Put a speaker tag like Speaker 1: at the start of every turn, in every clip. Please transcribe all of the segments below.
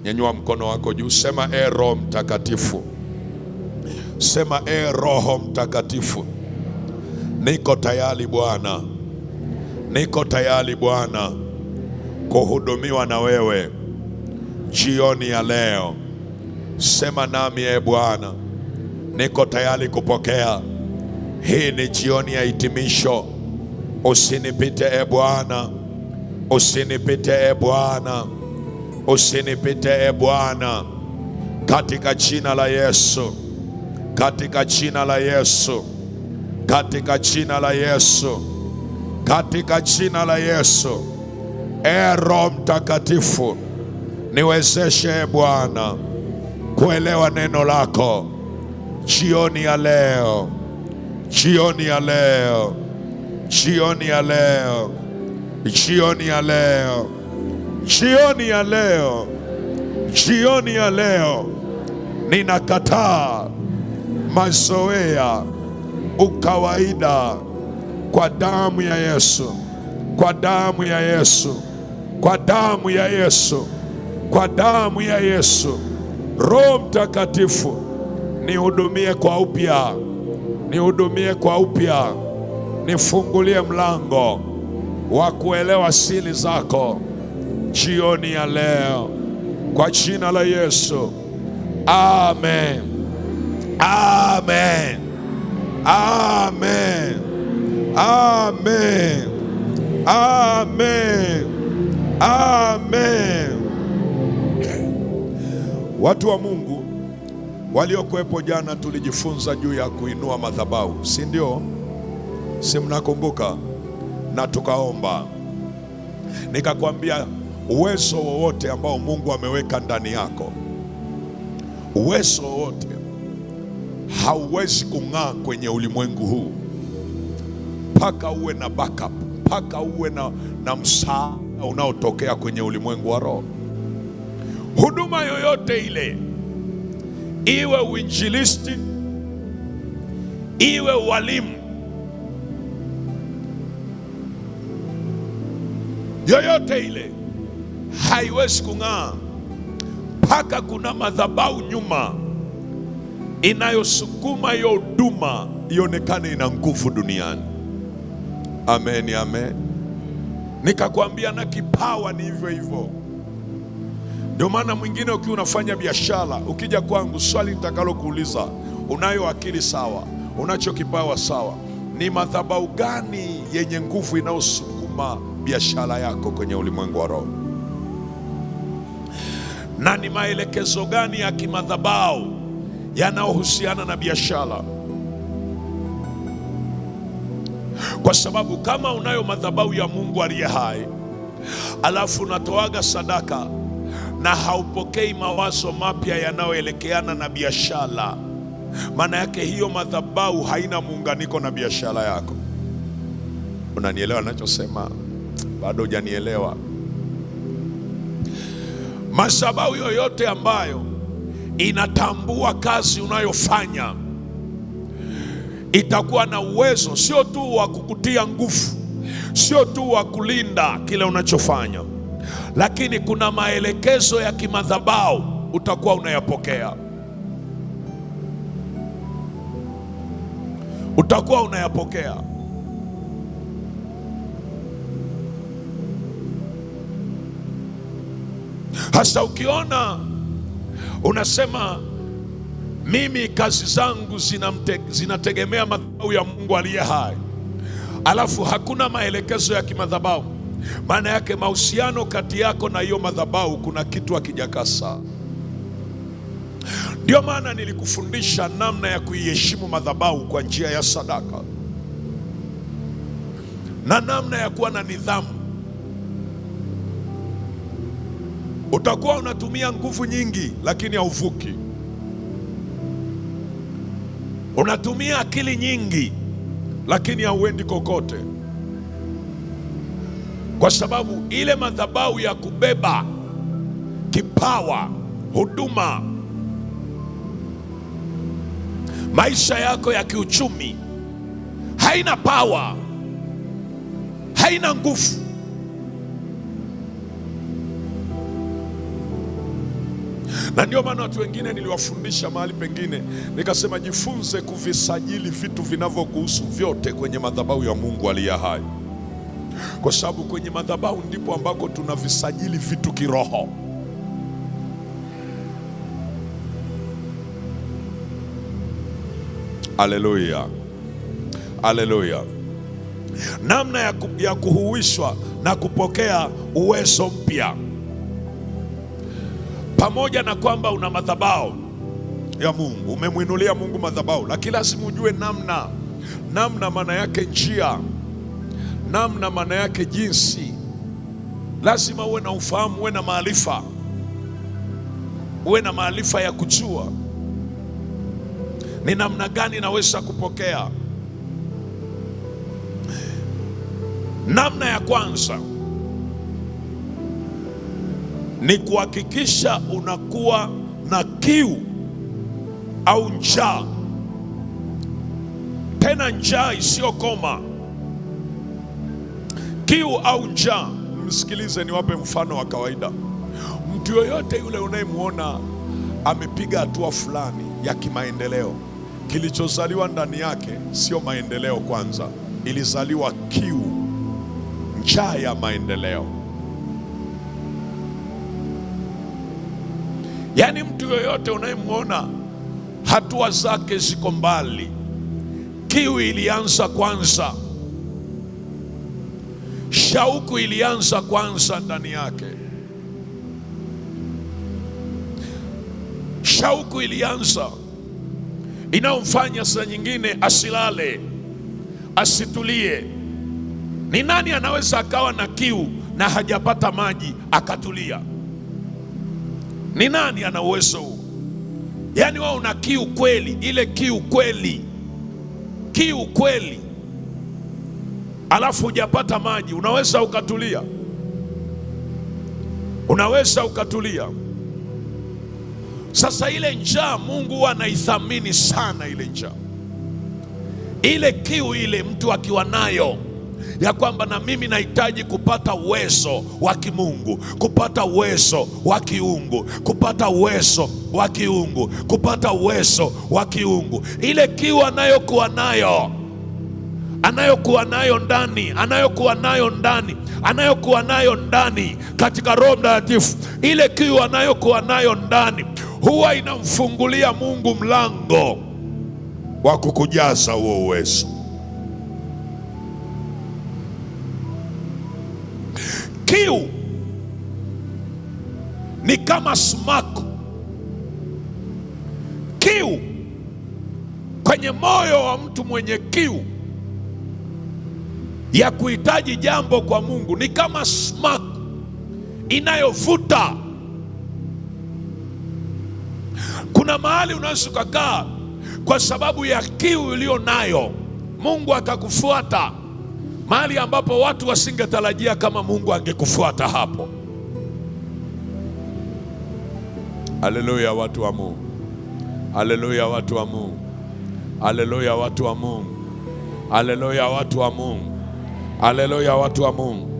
Speaker 1: Nyanyua mkono wako juu, sema Roho Mtakatifu. Sema Roho Mtakatifu, niko tayari Bwana, niko tayari Bwana kuhudumiwa na wewe jioni ya leo. Sema nami Bwana, niko tayari kupokea. Hii ni jioni ya hitimisho. Usinipite Bwana, usinipite Bwana, usinipite Bwana, katika jina la Yesu, katika jina la Yesu, katika jina la Yesu, katika jina la Yesu. Roho Mtakatifu, niwezeshe Bwana kuelewa neno lako jioni ya leo, jioni ya leo, jioni ya leo, jioni ya leo, jioni ya leo, jioni ya leo. Ninakataa mazoea, ukawaida, kwa damu ya Yesu, kwa damu ya Yesu, kwa damu ya Yesu, kwa damu ya Yesu. Roho Mtakatifu, nihudumie kwa upya, nihudumie kwa upya, nifungulie mlango wa kuelewa siri zako jioni ya leo, kwa jina la Yesu. Amen, amen, amen, amen, amen, amen. Watu wa Mungu waliokuwepo jana, tulijifunza juu ya kuinua madhabahu, si ndio? Si mnakumbuka? Na tukaomba, nikakwambia uwezo wowote ambao Mungu ameweka ndani yako, uwezo wowote hauwezi kung'aa kwenye ulimwengu huu mpaka uwe na backup, mpaka uwe na msaada unaotokea kwenye ulimwengu wa roho. Huduma yoyote ile, iwe uinjilisti, iwe walimu, yoyote ile haiwezi kung'aa mpaka kuna madhabahu nyuma inayosukuma hiyo huduma ionekane ina nguvu duniani. Amen, amen. Nikakwambia na kipawa ni hivyo hivyo. Ndio maana mwingine ukiwa unafanya biashara, ukija kwangu, swali nitakalo kuuliza, unayo akili sawa, unacho kipawa sawa, ni madhabahu gani yenye nguvu inayosukuma biashara yako kwenye ulimwengu wa roho? Na ni maelekezo gani ya kimadhabahu yanayohusiana na biashara? Kwa sababu kama unayo madhabahu ya Mungu aliye hai, alafu unatoaga sadaka na haupokei mawazo mapya yanayoelekeana na biashara, maana yake hiyo madhabahu haina muunganiko na biashara yako. Unanielewa ninachosema? Bado hujanielewa? Madhabahu yoyote ambayo inatambua kazi unayofanya itakuwa na uwezo sio tu wa kukutia nguvu, sio tu wa kulinda kile unachofanya, lakini kuna maelekezo ya kimadhabahu utakuwa unayapokea, utakuwa unayapokea. Hasa ukiona unasema mimi kazi zangu zinategemea madhabahu ya Mungu aliye hai, alafu hakuna maelekezo ya kimadhabahu, maana yake mahusiano kati yako na hiyo madhabahu kuna kitu hakijakasa. Ndio maana nilikufundisha namna ya kuiheshimu madhabahu kwa njia ya sadaka na namna ya kuwa na nidhamu. Utakuwa unatumia nguvu nyingi lakini hauvuki. Unatumia akili nyingi lakini hauendi kokote, kwa sababu ile madhabahu ya kubeba kipawa, huduma, maisha yako ya kiuchumi haina power, haina nguvu. Na ndio maana watu wengine niliwafundisha mahali pengine, nikasema jifunze kuvisajili vitu vinavyokuhusu vyote kwenye madhabahu ya Mungu aliye hai, kwa sababu kwenye madhabahu ndipo ambako tunavisajili vitu kiroho. Haleluya, haleluya. Namna ya kuhuishwa na kupokea uwezo mpya, pamoja na kwamba una madhabahu ya Mungu, umemwinulia Mungu madhabahu, lakini lazima ujue namna maana yake njia, namna maana yake jinsi. Lazima uwe na ufahamu, uwe na maarifa, uwe na maarifa ya kujua ni namna gani naweza kupokea. Namna ya kwanza ni kuhakikisha unakuwa na kiu au njaa, tena njaa isiyokoma. Kiu au njaa. Msikilize, niwape mfano wa kawaida. Mtu yoyote yule unayemwona amepiga hatua fulani ya kimaendeleo, kilichozaliwa ndani yake sio maendeleo kwanza, ilizaliwa kiu, njaa ya maendeleo. Yaani mtu yoyote unayemwona hatua zake ziko mbali, kiu ilianza kwanza, shauku ilianza kwanza ndani yake. Shauku ilianza inayomfanya saa nyingine asilale, asitulie. Ni nani anaweza akawa na kiu na hajapata maji akatulia? Ni nani ana uwezo huo? Yaani wewe una kiu kweli, ile kiu kweli, alafu hujapata maji, unaweza ukatulia? Unaweza ukatulia? Sasa ile njaa Mungu anaithamini sana, ile njaa, ile kiu, ile mtu akiwa nayo ya kwamba na mimi nahitaji kupata uwezo wa kimungu, kupata uwezo wa kiungu, kupata uwezo wa kiungu, kupata uwezo wa kiungu. Ile kiu anayokuwa nayo ndani katika Roho Mtakatifu, ile kiu anayokuwa nayo ndani huwa inamfungulia Mungu mlango wa kukujaza huo uwezo. Kiu ni kama sumaku. Kiu kwenye moyo wa mtu mwenye kiu ya kuhitaji jambo kwa Mungu ni kama sumaku inayovuta. Kuna mahali unaweza kukaa kwa sababu ya kiu ulio nayo, Mungu akakufuata mahali ambapo watu wasingetarajia kama Mungu angekufuata hapo. Haleluya watu wa Mungu. Haleluya watu wa Mungu. Haleluya watu wa Mungu. Haleluya watu wa Mungu. Haleluya watu wa Mungu.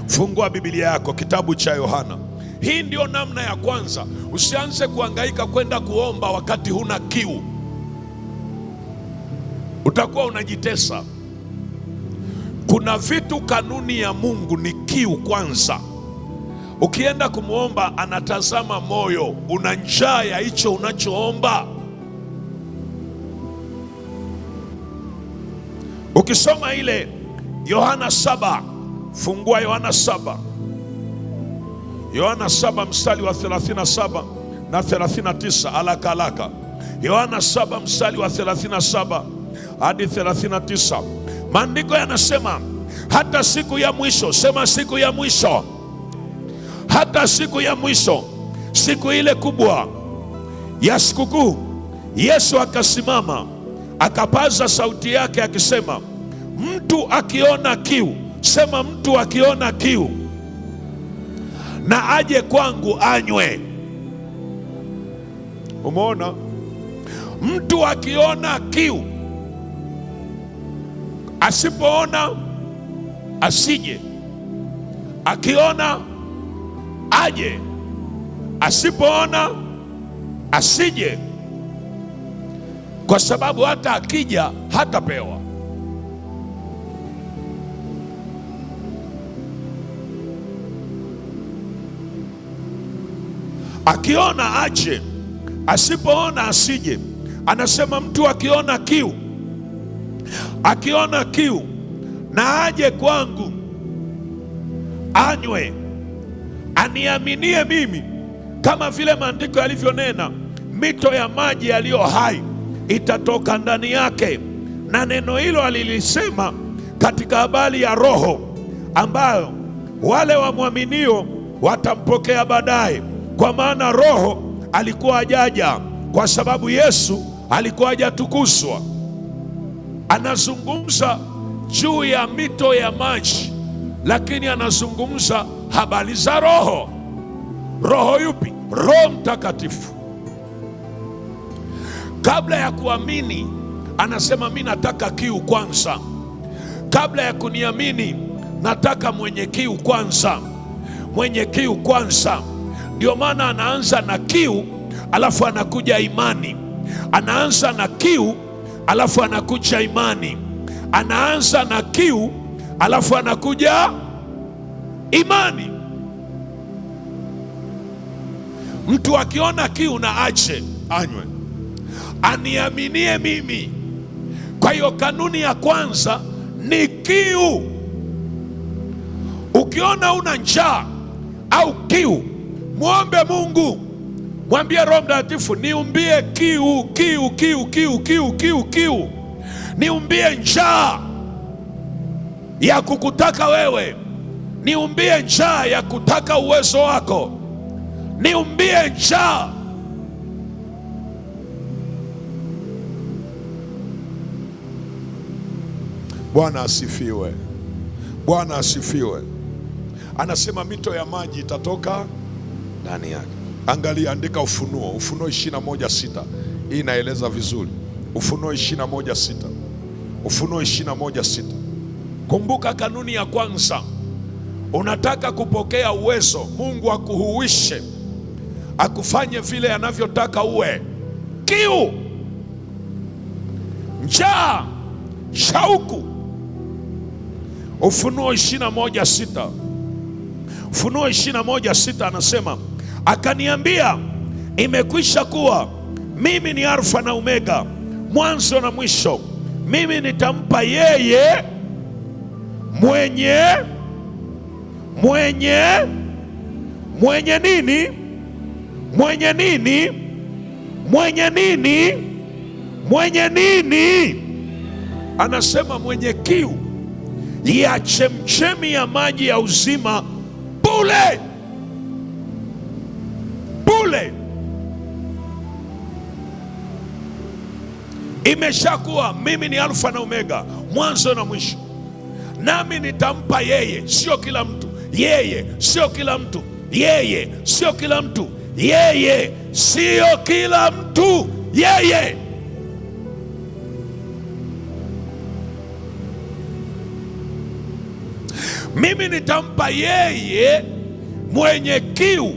Speaker 1: Fungua Biblia yako kitabu cha Yohana. Hii ndio namna ya kwanza. Usianze kuhangaika kwenda kuomba wakati huna kiu. Utakuwa unajitesa. Kuna vitu, kanuni ya Mungu ni kiu kwanza. Ukienda kumuomba anatazama moyo, una njaa ya hicho unachoomba. Ukisoma ile Yohana 7, fungua Yohana 7. Yohana 7 mstari wa 37 na 39, alaka. Yohana 7 mstari wa 37 hadi 39. Maandiko yanasema hata siku ya mwisho, sema siku ya mwisho, hata siku ya mwisho, siku ile kubwa ya sikukuu, Yesu akasimama akapaza sauti yake akisema, mtu akiona kiu, sema mtu akiona kiu na aje kwangu anywe. Umeona? Mtu akiona kiu, asipoona asije, akiona aje. asipoona asije, kwa sababu hata akija hatapewa. Akiona aje, asipoona asije. Anasema mtu akiona kiu na aje kwangu anywe, aniaminie mimi, kama vile maandiko yalivyonena, mito ya maji yaliyo hai itatoka ndani yake. Na neno hilo alilisema katika habari ya Roho ambayo wale wamwaminio watampokea baadaye, kwa maana Roho alikuwa hajaja kwa sababu Yesu alikuwa hajatukuzwa. Anazungumza juu ya mito ya maji, lakini anazungumza habari za Roho. Roho yupi? Roho Mtakatifu. Kabla ya kuamini, anasema mimi nataka kiu kwanza. Kabla ya kuniamini, nataka mwenye kiu kwanza, mwenye kiu kwanza. Ndio maana anaanza na kiu, alafu anakuja imani. Anaanza na kiu, alafu anakuja imani. Anaanza na kiu, alafu anakuja imani. Mtu akiona kiu na ache anywe, aniaminie mimi. Kwa hiyo kanuni ya kwanza ni kiu. Ukiona una njaa au kiu, muombe Mungu, mwambie Roho Mtakatifu, niumbie kiu, niumbie njaa ya kukutaka wewe, niumbie njaa ya kutaka uwezo wako, niumbie njaa. Bwana asifiwe, Bwana asifiwe. Anasema mito ya maji itatoka ndani yake. Angalia, andika Ufunuo 21:6. Hii inaeleza vizuri. Ufunuo 21:6. Ufunuo 21:6. Kumbuka kanuni ya kwanza. Unataka kupokea uwezo, Mungu akuhuishe, akufanye vile anavyotaka uwe. Kiu, njaa, shauku. Ufunuo 21:6. Ufunuo 21:6 anasema, akaniambia, imekwisha kuwa, mimi ni Alfa na Omega, mwanzo na mwisho. Mimi nitampa yeye mwenye nini? Anasema mwenye kiu ya chemchemi ya maji ya uzima bure. Imeshakuwa, mimi ni Alfa na Omega, mwanzo na mwisho. Nami nitampa yeye, sio kila mtu. Yeye sio kila mtu. Yeye sio kila mtu. Yeye sio kila mtu. Yeye. Mimi nitampa yeye mwenye kiu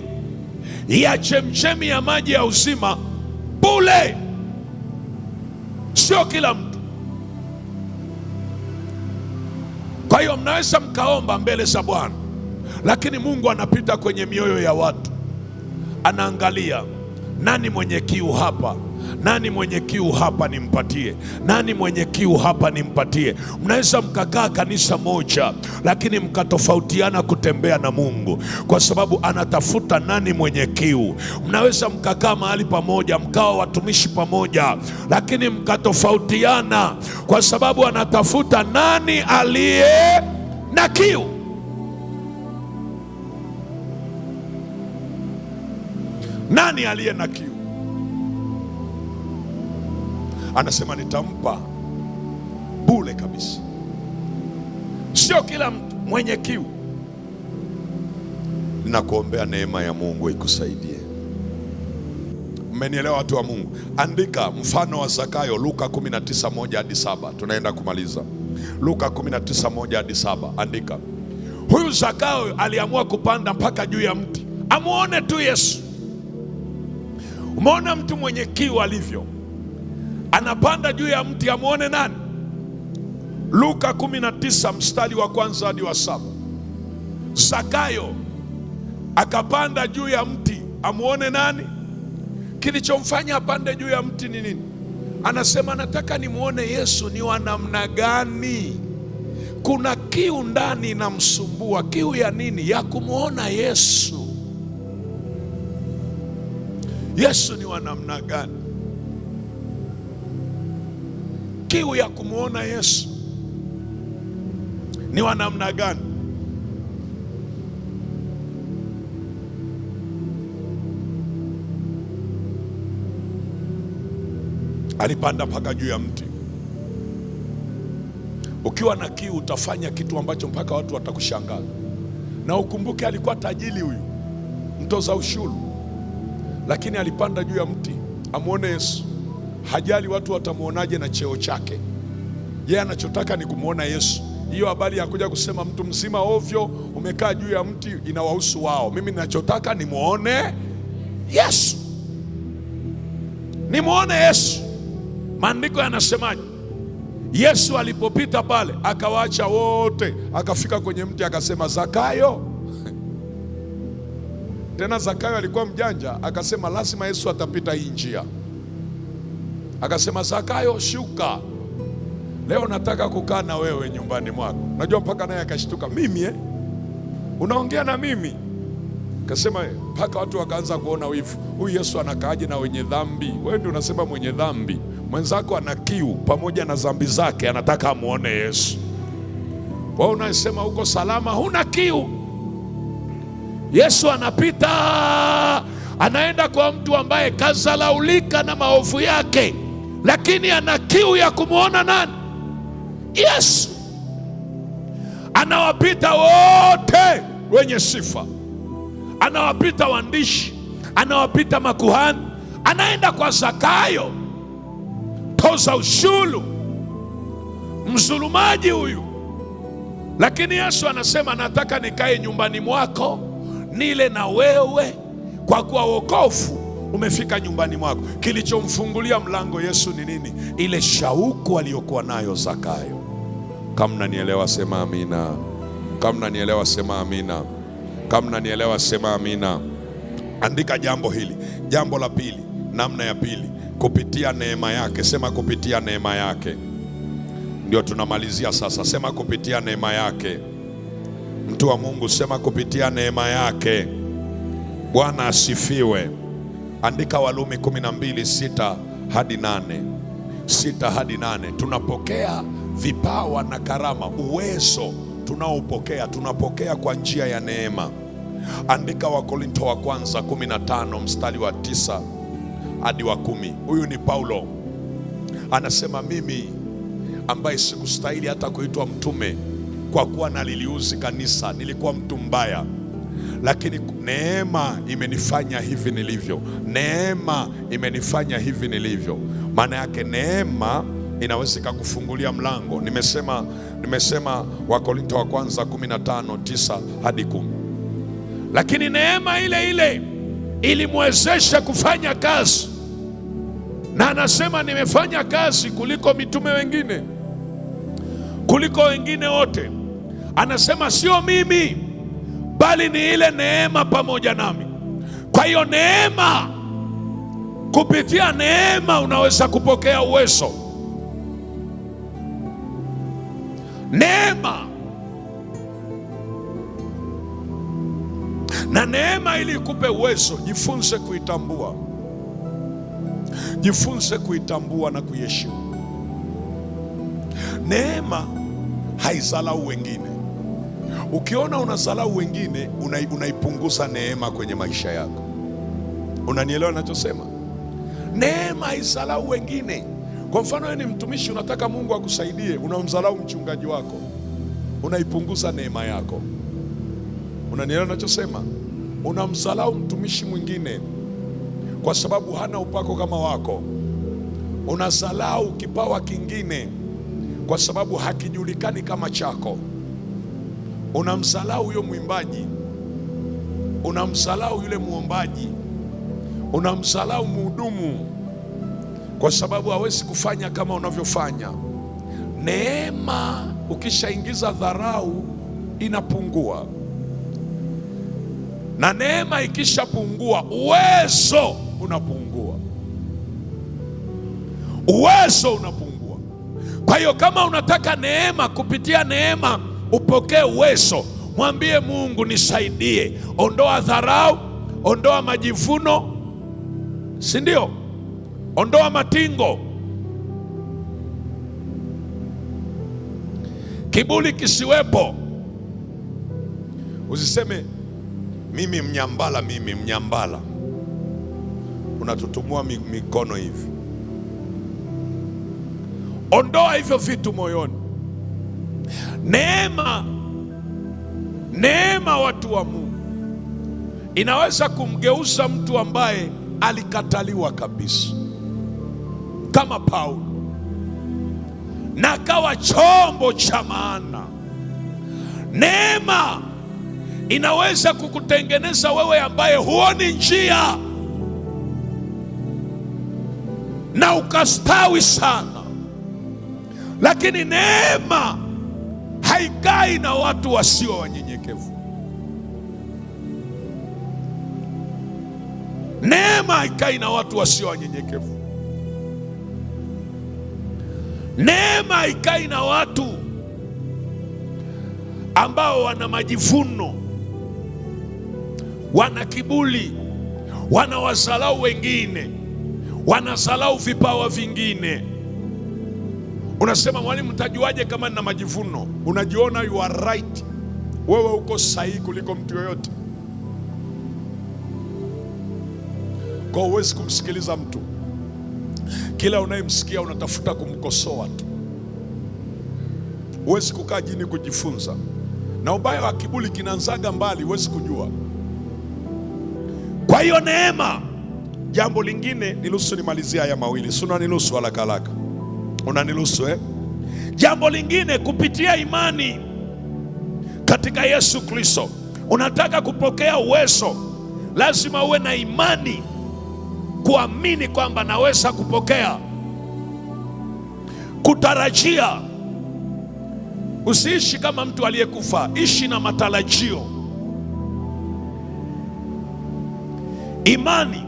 Speaker 1: ya chemchemi ya maji ya uzima bure. Sio kila mtu. Kwa hiyo mnaweza mkaomba mbele za Bwana, lakini Mungu anapita kwenye mioyo ya watu, anaangalia nani mwenye kiu hapa, nani mwenye kiu hapa nimpatie, nani mwenye kiu hapa nimpatie. Mnaweza mkakaa kanisa moja, lakini mkatofautiana kutembea na Mungu, kwa sababu anatafuta nani mwenye kiu. Mnaweza mkakaa mahali pamoja, mkawa watumishi pamoja, lakini mkatofautiana, kwa sababu anatafuta nani aliye na kiu. Nani aliye na kiu? Anasema nitampa bure kabisa. Sio kila mtu mwenye kiu. Ninakuombea neema ya Mungu ikusaidie. Mmenielewa watu wa Mungu? Andika mfano wa Zakayo, Luka 19:1-7. Tunaenda kumaliza. Luka 19:1-7. Andika. Huyu Zakayo aliamua kupanda mpaka juu ya mti amuone tu Yesu. Umeona mtu mwenye kiu alivyo, anapanda juu ya mti amuone nani? Luka 19 mstari wa kwanza hadi wa 7. Zakayo akapanda juu ya mti amuone nani? Kilichomfanya apande juu ya mti ni nini? Anasema nataka nimuone Yesu ni wa namna gani. Kuna kiu ndani inamsumbua. Kiu ya nini? Ya kumuona Yesu. Yesu ni wa namna gani? Kiu ya kumuona Yesu ni wa namna gani? Alipanda mpaka juu ya mti. Ukiwa na kiu utafanya kitu ambacho mpaka watu watakushangaza. Na ukumbuke alikuwa tajiri huyu, mtoza ushuru, lakini alipanda juu ya mti amuone Yesu. Hajali watu watamuonaje na cheo chake, yeye anachotaka ni kumuona Yesu. Hiyo habari ya kuja kusema mtu mzima ovyo umekaa juu ya mti inawahusu wao. Mimi ninachotaka ni muone Yesu, ni muone Yesu. Maandiko yanasemaje? Yesu alipopita pale akawaacha wote, akafika kwenye mti akasema Zakayo. Tena Zakayo alikuwa mjanja, akasema lazima Yesu atapita hii njia. Akasema Zakayo, shuka, leo nataka kukaa na wewe nyumbani mwako. Najua mpaka naye akashtuka, mimi unaongea na mimi? Akasema mpaka watu wakaanza kuona wivu, huyu Yesu anakaaje na wenye dhambi? Wewe ndio unasema mwenye dhambi, mwenzako ana kiu pamoja na dhambi zake, anataka amuone Yesu. Wewe unasema uko salama, huna kiu. Yesu anapita, anaenda kwa mtu ambaye kazalaulika na maovu yake, lakini ana kiu ya kumuona nani? Yesu. Anawapita wote wenye sifa, anawapita waandishi, anawapita makuhani, anaenda kwa Zakayo, toza ushuru, mzulumaji huyu. Lakini Yesu anasema nataka nikae nyumbani mwako nile na wewe, kwa kuwa wokovu umefika nyumbani mwako. Kilichomfungulia mlango Yesu ni nini? Ile shauku aliyokuwa nayo Zakayo. Kama mnanielewa sema amina. Kama mnanielewa sema amina. Kama mnanielewa sema amina. Andika jambo hili. Jambo la pili, namna ya pili, kupitia neema yake. Sema kupitia neema yake. Ndio tunamalizia sasa. Sema kupitia neema yake. Mtu wa Mungu, sema kupitia neema yake. Bwana asifiwe. Andika Warumi 12:6 hadi 8. 6 hadi 8. Tunapokea vipawa na karama, uwezo tunaopokea, tunapokea kwa njia ya neema. Andika Wakorintho wa kwanza 15 mstari wa 9 hadi wa 10. Huyu ni Paulo, anasema mimi ambaye sikustahili hata kuitwa mtume, kwa kuwa naliliuzi kanisa, nilikuwa mtu mbaya, lakini neema imenifanya hivi nilivyo. Neema imenifanya hivi nilivyo. Maana yake neema inaweza kukufungulia mlango. Nimesema Wakorintho wa kwanza 15:9 hadi 10. Lakini neema ile ile ilimwezesha kufanya kazi, na anasema nimefanya kazi kuliko mitume wengine, kuliko wengine wote. Anasema sio mimi, bali ni ile neema pamoja nami. Kwa hiyo neema, kupitia neema unaweza kupokea uwezo. Neema. Na neema ili ikupe uwezo, jifunze kuitambua. Jifunze kuitambua na kuiheshimu. Neema haizalau wengine. Ukiona unazalau wengine, unaipunguza neema kwenye maisha yako. Unanielewa ninachosema? Neema haizalau wengine. Kwa mfano wewe ni mtumishi, unataka Mungu akusaidie, unamzalau mchungaji wako, unaipunguza neema yako. Unanielewa ninachosema? Unamzalau mtumishi mwingine kwa sababu hana upako kama wako. Unazalau kipawa kingine kwa sababu hakijulikani kama chako. Unamzalau huyo mwimbaji, unamzalau yule muombaji, unamdharau mhudumu kwa sababu hawezi kufanya kama unavyofanya. Neema ukishaingiza dharau inapungua, na neema ikishapungua uwezo unapungua, uwezo unapungua. Kwa hiyo kama unataka neema, kupitia neema upokee uwezo, mwambie Mungu nisaidie, ondoa dharau, ondoa majivuno, si ndio? Ondoa matingo, kiburi kisiwepo. Usiseme mimi mnyambala, mimi mnyambala, unatutumua mikono hivi. Ondoa hivyo vitu moyoni. Neema watu wa Mungu inaweza kumgeuza mtu ambaye alikataliwa kabisa kama Paulo, na akawa chombo cha maana. Neema inaweza kukutengeneza wewe ambaye huoni njia na ukastawi sana, lakini neema haikai na watu wasio wanyenyekevu. Neema haikai na watu wasio wanyenyekevu. Neema haikai na watu ambao wana majivuno, wana kiburi, wanawadharau wengine, wanadharau vipawa vingine. Unasema mwalimu, utajuaje kama nina majivuno? Unajiona you are right, wewe uko sahihi kuliko mtu yoyote. Kwa huwezi kumsikiliza mtu, kila unayemsikia unatafuta kumkosoa tu. Huwezi kukaa chini kujifunza, na ubaya wa kiburi kinaanzaga mbali, huwezi kujua. Kwa hiyo neema. Jambo lingine, niruhusu nimalizie haya mawili. Si unaniruhusu haraka haraka? Unaniruhusu Jambo lingine, kupitia imani katika Yesu Kristo. Unataka kupokea uwezo, lazima uwe na imani, kuamini kwamba naweza kupokea, kutarajia. Usiishi kama mtu aliyekufa, ishi na matarajio. Imani,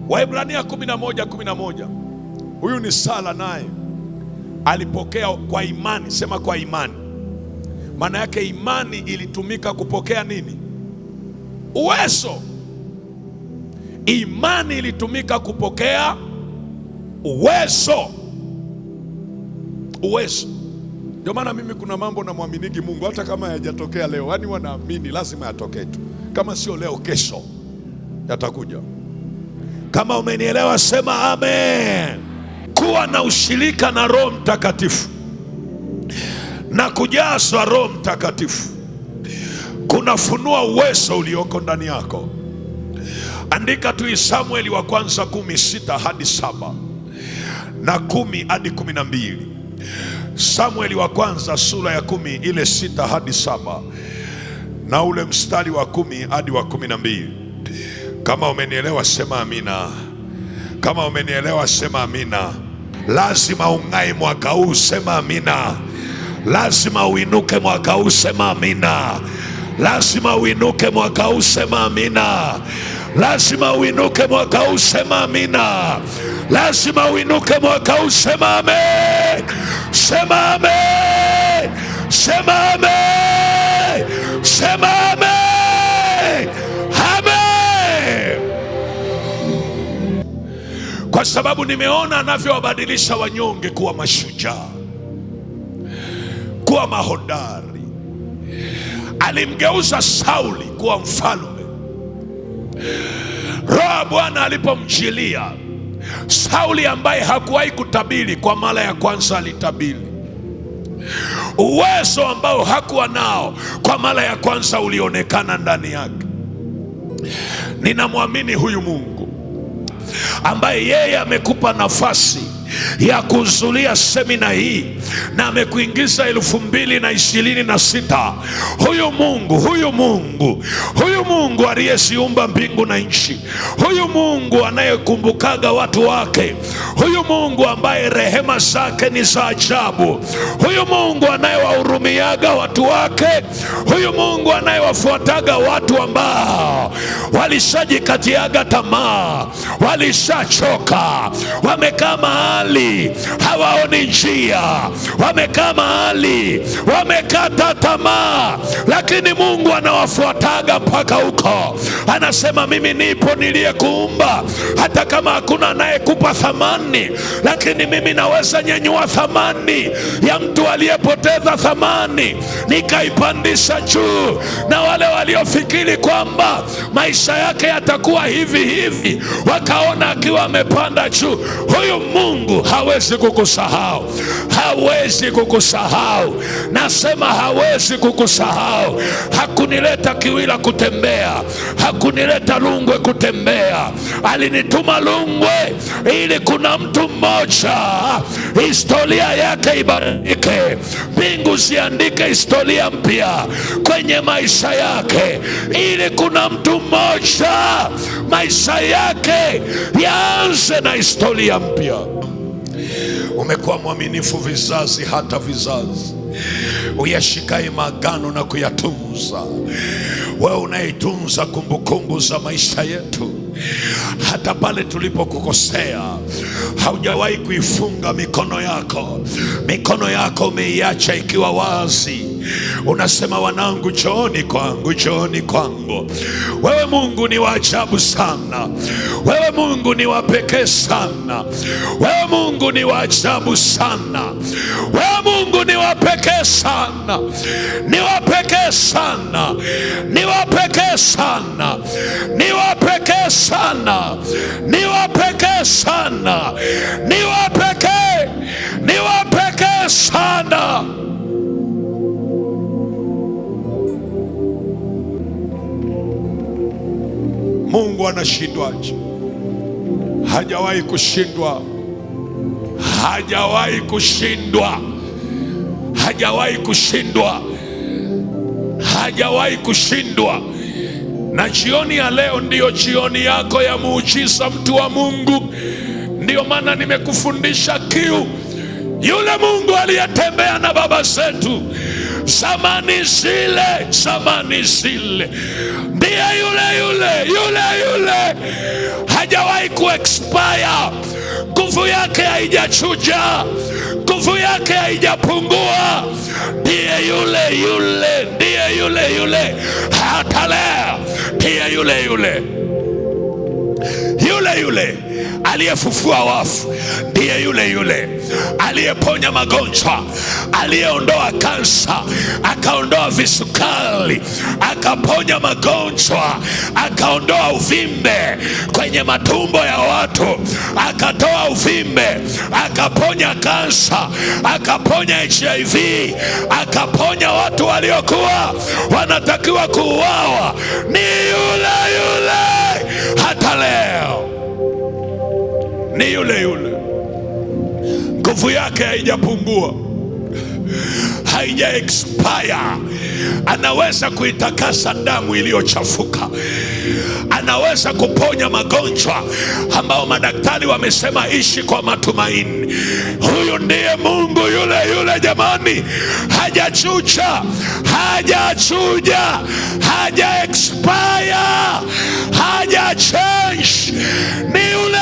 Speaker 1: Waebrania 11:11. Huyu ni Sara, naye alipokea kwa imani. Sema kwa imani. Maana yake imani ilitumika kupokea nini? Uwezo. Imani ilitumika kupokea uwezo. Uwezo. Ndio maana mimi kuna mambo namwaminiki Mungu hata kama hayajatokea leo. Yaani wanaamini lazima yatokee tu. Kama sio leo, kesho yatakuja. Kama umenielewa sema amen. Kuwa na ushirika na Roho Mtakatifu na kujazwa Roho Mtakatifu kunafunua uwezo ulioko ndani yako. Andika tu Samueli wa kwanza 10:6 hadi 7 na 10 hadi 12. Samueli wa kwanza sura ya 10 ile 6 hadi 7 na ule mstari wa 10 hadi wa 12. Kama umenielewa sema amina. Kama umenielewa sema amina. Lazima ung'ae mwaka huu, sema amina. Lazima uinuke mwaka huu, sema amina. Lazima uinuke mwaka huu, sema amina. Lazima uinuke mwaka huu, sema amina. Lazima uinuke mwaka huu, sema amen. Sema amen. Sema amen. Sema amen. Amen. Kwa sababu nimeona anavyowabadilisha wanyonge kuwa mashujaa, kuwa mahodari. Alimgeuza Sauli kuwa mfalme. Roho wa Bwana alipomjilia Sauli, ambaye hakuwahi kutabiri, kwa mara ya kwanza alitabiri. Uwezo ambao hakuwa nao, kwa mara ya kwanza ulionekana ndani yake. Ninamwamini huyu Mungu ambaye yeye amekupa nafasi ya kuzulia semina hii na amekuingiza 2026. Huyu Mungu aliyeziumba mbingu na nchi, huyu Mungu anayekumbukaga watu wake, huyu Mungu ambaye rehema zake ni za ajabu, huyu Mungu anayewahurumiaga watu wake, huyu Mungu anayewafuataga watu ambao walishajikatiaga tamaa, walishachoka, wamekaa mahali hawaoni njia, wamekaa mahali wamekata tamaa, lakini Mungu anawafuataga mpaka huko. Anasema mimi nipo niliyekuumba, hata kama hakuna anayekupa thamani, lakini mimi naweza nyanyua thamani ya mtu aliyepoteza thamani nikaipandisha juu, na wale waliofikiri kwamba maisha yake yatakuwa hivi wakaona akiwa amepanda juu. Huyu Mungu hawezi kukusahau, hawezi kukusahau. Nasema hawezi kukusahau. Hakunileta Kiwila kutembea, hakunileta Lungwe kutembea, alinituma Lungwe ili kuna mtu mmoja historia yake ibadilike, mbingu ziandike historia mpya kwenye maisha yake, ili kuna mtu mmoja maisha yake yaanze na historia mpya. Umekuwa mwaminifu vizazi hata vizazi, uyashikaye maagano na kuyatunza. Wewe unaitunza kumbukumbu za maisha yetu, hata pale tulipokukosea haujawahi kuifunga mikono yako. Mikono yako umeiacha ikiwa wazi. Unasema wanangu, njooni kwangu, njooni kwangu. Wewe Mungu ni wa ajabu sana. Wewe Mungu ni wa pekee sana. Wewe Mungu ni wa ajabu sana. Wewe Mungu ni wa pekee sana. Ni wa pekee sana. Ni wa pekee sana. Ni wa pekee sana. Ni wa pekee sana. Ni wa pekee. Ni wa pekee sana. Mungu anashindwaje? Hajawahi kushindwa. Hajawahi kushindwa. Hajawahi kushindwa. Hajawahi kushindwa. Na jioni ya leo ndiyo jioni yako ya muujiza, mtu wa Mungu. Ndiyo maana nimekufundisha kiu. Yule Mungu aliyetembea na baba zetu zamani zile, ndiye yule. Hajawahi kuexpire. Nguvu yake haijachuja, nguvu yake haijapungua. Ndiye yule hata leo. Ndiye yule aliyefufua wafu. Ndiye yule aliyeponya magonjwa, aliyeondoa kansa, akaondoa visukari, akaponya magonjwa, akaondoa uvimbe kwenye matumbo ya watu, akatoa uvimbe, akaponya kansa, akaponya HIV, akaponya watu waliokuwa wanatakiwa kuuawa. Ni yule hata leo. Ni yule. Nguvu yake haijapungua, haija expire. Anaweza kuitakasa damu iliyochafuka, anaweza kuponya magonjwa ambao madaktari wamesema ishi kwa matumaini. Huyu ndiye Mungu yule jamani. Hajachuja, haja expire, haja change. Ni yule.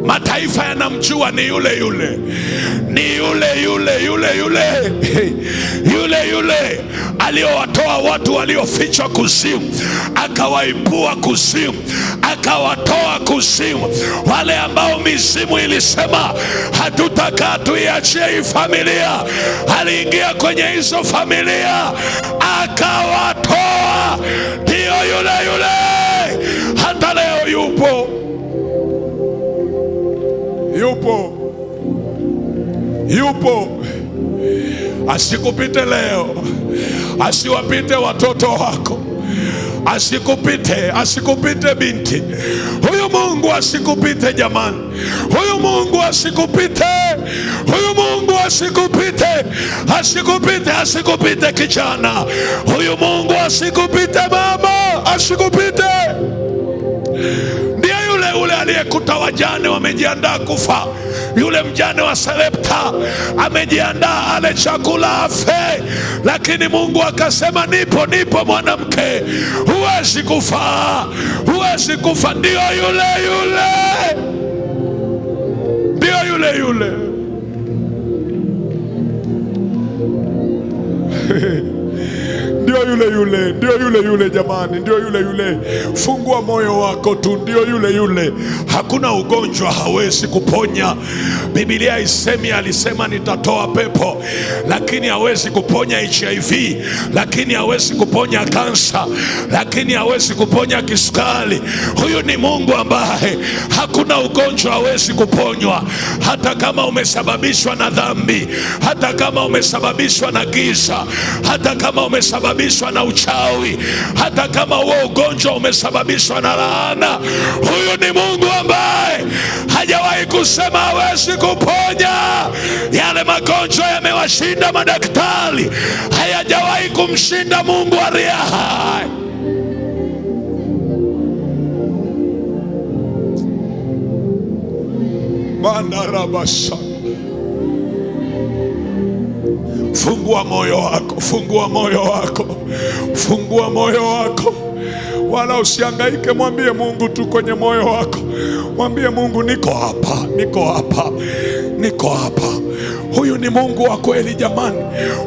Speaker 1: Mataifa yanamjua. Ni yule aliyowatoa watu waliofichwa kuzimu, akawaibua kuzimu, akawatoa kuzimu. Wale ambao mizimu ilisema hatutakaa tuiachie hii familia, aliingia kwenye hizo familia akawatoa. Ndiyo yule hata leo yupo. Asikupite leo, asiwapite watoto wako, Asikupite, asikupite binti. Huyu Mungu asikupite jamani. Huyu Mungu asikupite. Huyu Mungu asikupite. Asikupite, asikupite kijana. Huyu Mungu asikupite mama, asikupite. Ndiye yule aliyekuta wajane wamejiandaa kufa. Yule mjane wa Sarepta amejiandaa ale chakula afe, lakini Mungu akasema nipo mwanamke, huwezi kufa, huwezi kufa. Ndio yule ndio yule jamani, ndio yule. Fungua moyo wako tu, ndio yule. Hakuna ugonjwa hawezi kuponya. Biblia isemi, alisema nitatoa pepo, lakini hawezi kuponya HIV, lakini hawezi kuponya kansa, lakini hawezi kuponya kisukari. Huyu ni Mungu ambaye hakuna ugonjwa hawezi kuponywa, hata kama umesababishwa na dhambi, hata kama umesababishwa na giza, hata kama umesababishwa na uchawi, hata kama huo ugonjwa umesababishwa na laana. Huyu ni Mungu ambaye hajawahi kusema hawezi kuponya. Yale magonjwa yamewashinda madaktari, hayajawahi kumshinda Mungu aliye hai. Mandarabasha. Fungua moyo wako, fungua moyo wako, fungua moyo wako. Wala usihangaike, mwambie Mungu tu kwenye moyo wako. Mwambie Mungu, niko hapa, niko hapa, niko hapa. Huyu ni Mungu wa kweli jamani,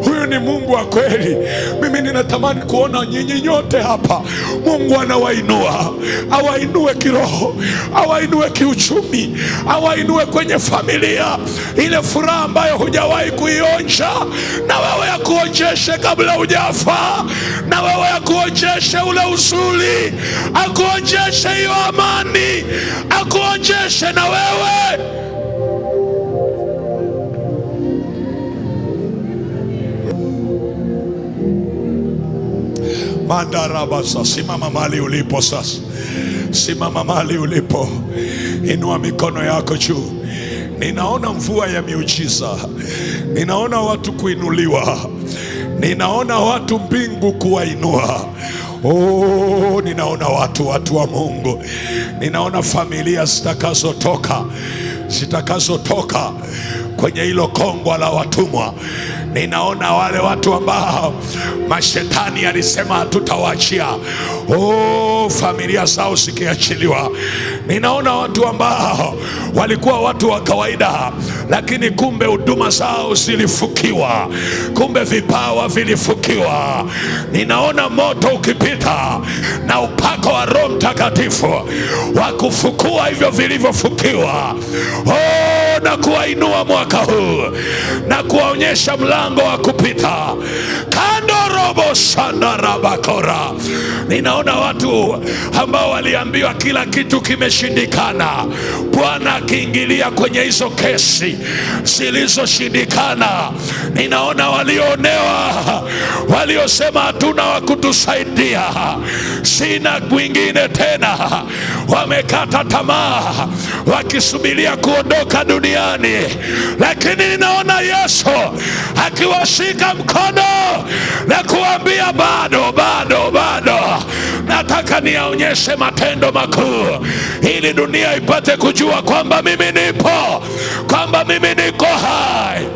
Speaker 1: huyu ni Mungu wa kweli. Mimi ninatamani kuona nyinyi nyote hapa. Mungu anawainua, awainue kiroho, awainue kiuchumi, awainue kwenye familia. Ile furaha ambayo hujawahi kuionja, na wewe akuonjeshe kabla hujafa, na wewe akuonjeshe ule uzuri, akuonjeshe hiyo amani, akuonjeshe na wewe. Mandarabasa. Simama mahali ulipo sasa, simama mahali ulipo, inua mikono yako juu. Ninaona mvua ya miujiza, ninaona watu kuinuliwa, ninaona watu mbingu kuwainua. Oh, ninaona watu wa Mungu, ninaona familia zitakazotoka kwenye hilo kongwa la watumwa. Ninaona wale watu ambao mashetani alisema hatutawaachia, oh, familia zao zikiachiliwa. Ninaona watu ambao walikuwa watu wa kawaida, lakini kumbe huduma zao zilifukiwa, kumbe vipawa vilifukiwa. Ninaona moto ukipita na upako wa Roho Mtakatifu wa kufukua hivyo vilivyofukiwa, oh, na kuwainua mwaka huu na kuwaonyesha mlango wa kupita. Kando robo sana rabakora. Ninaona watu ambao waliambiwa kila kitu kimeshindikana, Bwana akiingilia kwenye hizo kesi zilizoshindikana. Ninaona walioonewa, waliosema hatuna wa kutusaidia, sina mwingine tena, wamekata tamaa wakisubiria kuondoka duniani. Lakini ninaona Yesu akiwashika mkono na kuambia bado. Nataka niaonyeshe matendo makuu, ili dunia ipate kujua kwamba mimi nipo, kwamba mimi niko hai.